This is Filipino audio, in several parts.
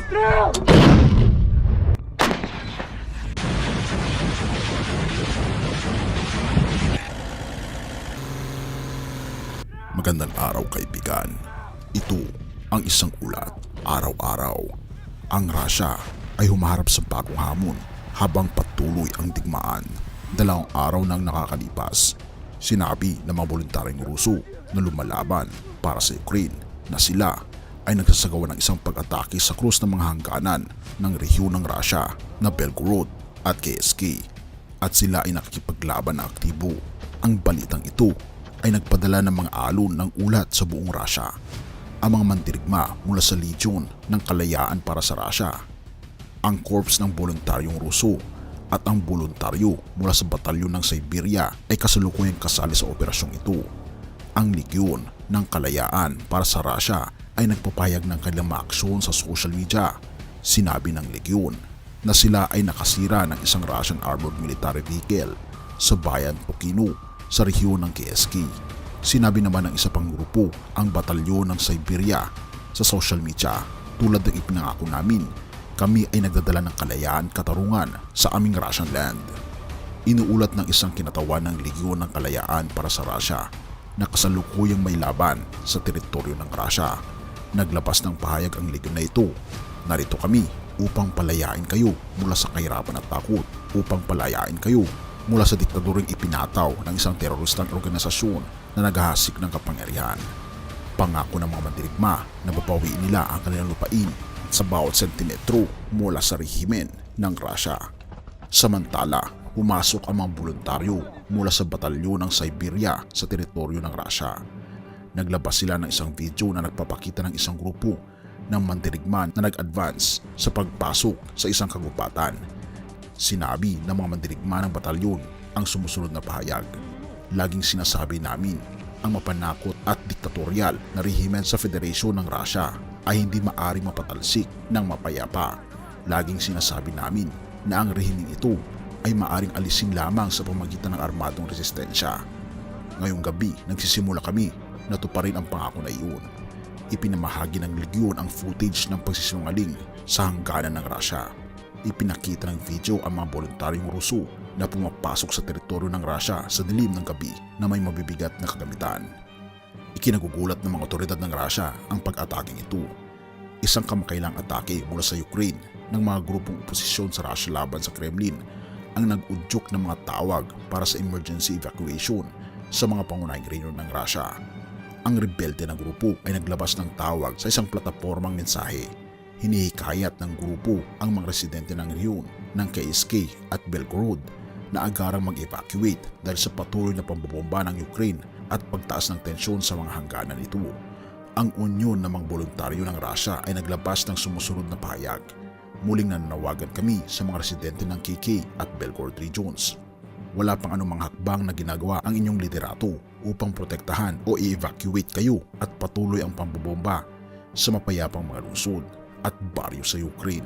Magandang araw kaibigan. Ito ang isang ulat. Araw-araw, ang Russia ay humaharap sa bagong hamon habang patuloy ang digmaan. 2 araw nang nakakalipas, sinabi ng mga voluntaryong Ruso na lumalaban para sa Ukraine na sila ay nagsasagawa ng isang pag-atake sa krus ng mga hangganan ng rehiyon ng Russia na Belgorod at Kiev, at sila ay nakikipaglaban na aktibo. Ang balitang ito ay nagpadala ng mga alon ng ulat sa buong Russia. Ang mga mandirigma mula sa Legion ng Kalayaan para sa Russia, ang Corps ng Voluntaryong Ruso at ang voluntaryo mula sa Batalyon ng Siberia ay kasalukuyang kasali sa operasyong ito. Ang Legion ng Kalayaan para sa Russia ay nagpapahayag ng kanilang mga aksyon sa social media. Sinabi ng Legion na sila ay nakasira ng isang Russian armored military vehicle sa bayan Pokino sa rehiyon ng Kiev. Sinabi naman ng isa pang grupo, ang Batalyon ng Siberia, sa social media, tulad ng ipinangako namin, kami ay nagdadala ng kalayaan katarungan sa aming Russian land. Inuulat ng isang kinatawan ng Legion ng Kalayaan para sa Russia na kasalukuyang may laban sa teritoryo ng Russia. Naglabas ng pahayag ang Legion na ito, narito kami upang palayain kayo mula sa kahirapan at takot, upang palayain kayo mula sa diktadoring ipinataw ng isang teroristang organisasyon na naghahasik ng kapangyarihan. Pangako ng mga mandirigma na babawiin nila ang kanilang lupain sa bawat sentimetro mula sa rehimen ng Russia. Samantala, pumasok ang mga voluntaryo mula sa Batalyon ng Siberia sa teritoryo ng Russia. Naglabas sila ng isang video na nagpapakita ng isang grupo ng mandirigma na nag-advance sa pagpasok sa isang kagubatan. Sinabi ng mga mandirigma ng batalyon ang sumusunod na pahayag. Laging sinasabi namin, ang mapanakot at diktatorial na rehimen sa Federasyon ng Russia ay hindi maaring mapatalsik ng mapayapa. Laging sinasabi namin na ang rehimeng ito ay maaring alisin lamang sa pamamagitan ng armadong resistensya. Ngayong gabi, nagsisimula kami na tuparin ang pangako na iyon. Ipinamahagi ng Legion ang footage ng pagsisinungaling sa hangganan ng Russia. Ipinakita ng video ang mga voluntaryong Ruso na pumapasok sa teritoryo ng Russia sa dilim ng gabi na may mabibigat na kagamitan. Ikinagugulat ng mga otoridad ng Russia ang pag-ataking ito. Isang kamakailang atake mula sa Ukraine ng mga grupong oposisyon sa Russia laban sa Kremlin ang nag-udyok ng mga tawag para sa emergency evacuation sa mga pangunahing rehiyon ng Russia. Ang rebelde na grupo ay naglabas ng tawag sa isang platapormang mensahe. Hinihikayat ng grupo ang mga residente ng rehiyon ng Kiev at Belgorod na agarang mag-evacuate dahil sa patuloy na pambobomba ng Ukraine at pagtaas ng tensyon sa mga hangganan nito. Ang unyon ng mga voluntaryo ng Russia ay naglabas ng sumusunod na pahayag. Muling nananawagan kami sa mga residente ng KK at Belgorod regions. Wala pang anumang hakbang na ginagawa ang inyong liderato upang protektahan o i-evacuate kayo at patuloy ang pambobomba sa mapayapang mga lungsod at baryo sa Ukraine.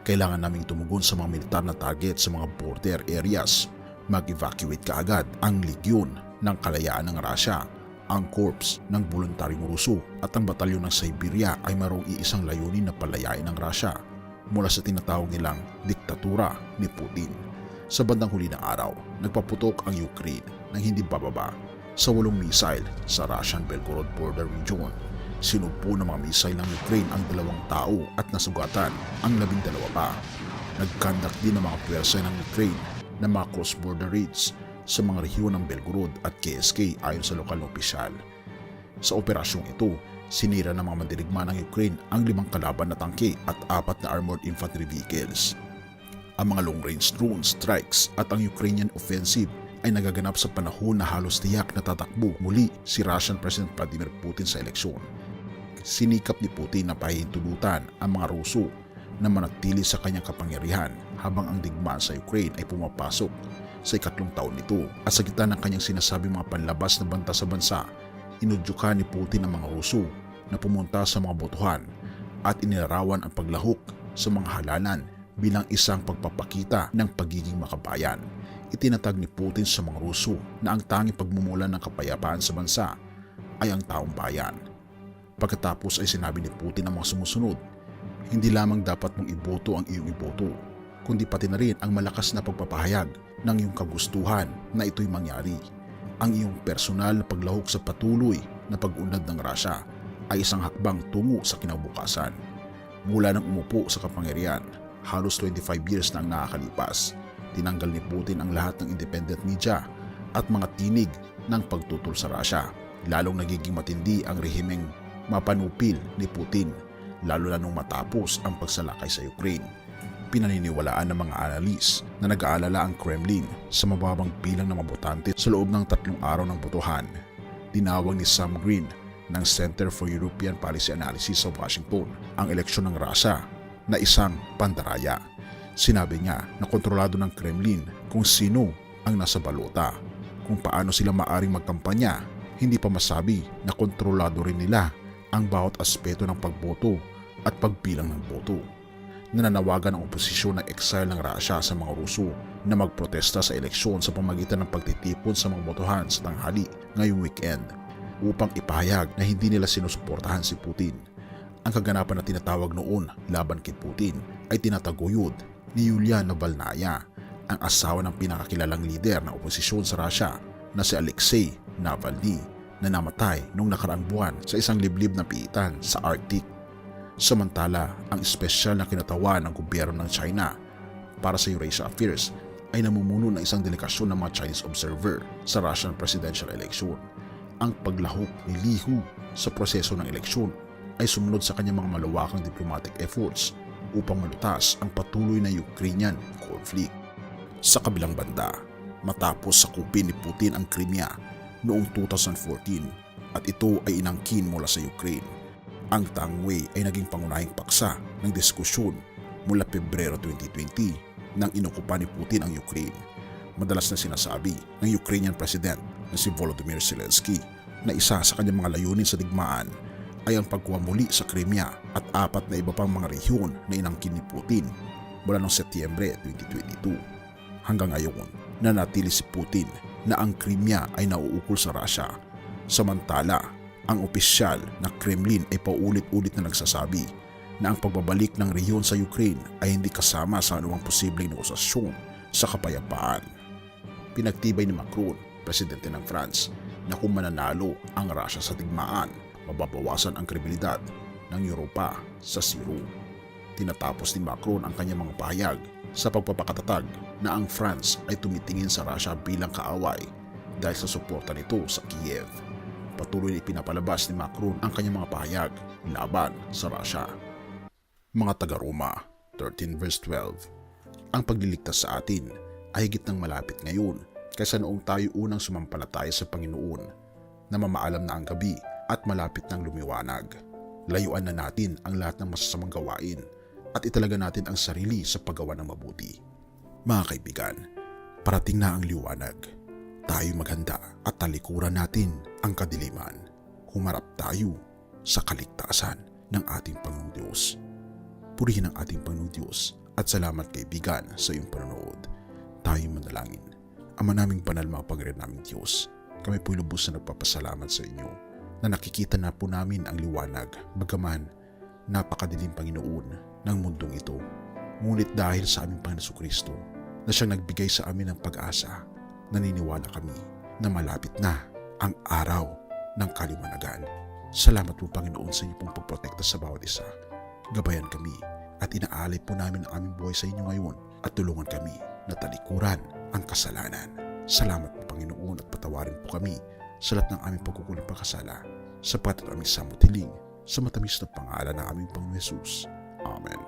Kailangan naming tumugon sa mga militar na target sa mga border areas. Mag-evacuate kaagad ang Legion ng Kalayaan ng Russia. Ang Corps ng Voluntaryong Ruso at ang Batalyon ng Siberia ay mayroong iisang layunin na palayain ng Russia mula sa tinatawag nilang diktatura ni Putin. Sa bandang huli ng araw, nagpaputok ang Ukraine ng hindi bababa sa 8 missile sa Russian Belgorod border region. Sinugpo ng mga missile ng Ukraine ang 2 tao at nasugatan ang 12 pa. Nagkandak din ng mga pwersa ng Ukraine ng mga cross-border raids sa mga rehiyon ng Belgorod at Kiev ayon sa lokal na opisyal. Sa operasyong ito, sinira ng mga mandirigma ng Ukraine ang 5 kalaban na tangke at 4 na armored infantry vehicles. Ang mga long-range drone strikes at ang Ukrainian offensive ay nagaganap sa panahon na halos tiyak na tatakbo muli si Russian President Vladimir Putin sa eleksyon. Sinikap ni Putin na pahihintulutan ang mga Ruso na manatili sa kanyang kapangyarihan habang ang digmaan sa Ukraine ay pumapasok sa 2nd taon nito. At sa gitna ng kanyang sinasabing mga panlabas na banta sa bansa, inudyukan ni Putin ang mga Ruso na pumunta sa mga botohan at inilarawan ang paglahok sa mga halalan bilang isang pagpapakita ng pagiging makabayan. Itinatag ni Putin sa mga Ruso na ang tanging pagmumulan ng kapayapaan sa bansa ay ang taong bayan. Pagkatapos ay sinabi ni Putin ang mga sumusunod, hindi lamang dapat mong iboto ang iyong iboto, kundi pati na rin ang malakas na pagpapahayag ng iyong kagustuhan na ito'y mangyari. Ang iyong personal na paglahok sa patuloy na pag-unlad ng Russia ay isang hakbang tungo sa kinabukasan. Mula nang umupo sa kapangyarihan, halos 25 years na ang nakakalipas, tinanggal ni Putin ang lahat ng independent media at mga tinig ng pagtutol sa Russia. Lalong nagiging matindi ang rehimeng mapanupil ni Putin, lalo na nung matapos ang pagsalakay sa Ukraine. Pinaniniwalaan ng mga analis na nag-aalala ang Kremlin sa mababang bilang ng mabotante sa loob ng 3 araw ng botohan. Tinawag ni Sam Green ng Center for European Policy Analysis sa Washington ang eleksyon ng Russia na isang pandaraya. Sinabi niya na kontrolado ng Kremlin kung sino ang nasa balota, kung paano sila maaring magkampanya. Hindi pa masabi na kontrolado rin nila ang bawat aspeto ng pagboto at pagbilang ng boto. Nananawagan ang oposisyon ng exile ng Russia sa mga Ruso na magprotesta sa eleksyon sa pamagitan ng pagtitipon sa mga botohan sa tanghali ngayong weekend upang ipahayag na hindi nila sinusuportahan si Putin. Ang kaganapan na tinatawag noon laban kay Putin ay tinataguyod ni Yulia Navalnaya, ang asawa ng pinakakilalang lider ng oposisyon sa Russia na si Alexei Navalny, na namatay noong nakaraang buwan sa isang liblib na piitan sa Arctic. Samantala, ang espesyal na kinatawan ng gobyerno ng China para sa Eurasia Affairs ay namumuno ng isang delegasyon ng mga Chinese observer sa Russian presidential election. Ang paglahok ni Li Hu sa proseso ng eleksyon ay sumunod sa kanyang mga malawakang diplomatic efforts upang malutas ang patuloy na Ukrainian conflict. Sa kabilang banda, matapos sakupin ni Putin ang Crimea noong 2014 at ito ay inangkin mula sa Ukraine, ang Tang Wei ay naging pangunahing paksa ng diskusyon mula Pebrero 2020 nang inokupa ni Putin ang Ukraine. Madalas na sinasabi ng Ukrainian President na si Volodymyr Zelensky na isa sa kanyang mga layunin sa digmaan ay ang pagkuha muli sa Crimea at 4 na iba pang mga rehiyon na inangkin ni Putin mula noong Setyembre 2022. Hanggang ngayon, nanatili si Putin na ang Crimea ay nauukol sa Russia. Samantala, ang opisyal na Kremlin ay paulit-ulit na nagsasabi na ang pagbabalik ng rehiyon sa Ukraine ay hindi kasama sa anumang posibleng negosasyon sa kapayapaan. Pinagtibay ni Macron, presidente ng France, na kung mananalo ang Russia sa digmaan, mababawasan ang kredibilidad ng Europa sa zero. Tinatapos ni Macron ang kanyang mga pahayag sa pagpapakatatag na ang France ay tumitingin sa Russia bilang kaaway dahil sa suporta nito sa Kiev. Patuloy na ipinapalabas ni Macron ang kanyang mga pahayag laban sa Russia. Mga taga-Roma 13 verse 12. Ang pagliligtas sa atin ay higit ng malapit ngayon kaysa noong tayo unang sumampalataya sa Panginoon, na mamaalam na ang gabi at malapit nang lumiwanag. Layuan na natin ang lahat ng masasamang gawain at italaga natin ang sarili sa paggawa ng mabuti. Mga kaibigan, parating na ang liwanag. Tayo maghanda at talikuran natin ang kadiliman. Humarap tayo sa kaligtasan ng ating Panginoong Diyos. Purihin ang ating Panginoong Diyos at salamat kaibigan sa iyong panonood. Tayo manalangin. Ama naming banal, mapagre naming Diyos, kami po'y lubos na nagpapasalamat sa inyo na nakikita na po namin ang liwanag, bagaman napakadilim, Panginoon, ng mundong ito. Ngunit dahil sa aming Panginoon Kristo na siyang nagbigay sa amin ng pag-asa, naniniwala kami na malapit na ang araw ng kaliwanagan. Salamat po, Panginoon, sa inyo pong pagprotekta sa bawat isa. Gabayan kami at inaalay po namin ang aming buhay sa inyo ngayon at tulungan kami na talikuran ang kasalanan. Salamat po, Panginoon, at patawarin po kami sa lahat ng aming pagkukulang pagkasala, sapagkat aming samot hiling sa matamis na pangalan ng aming Panginoon Jesus. Amen.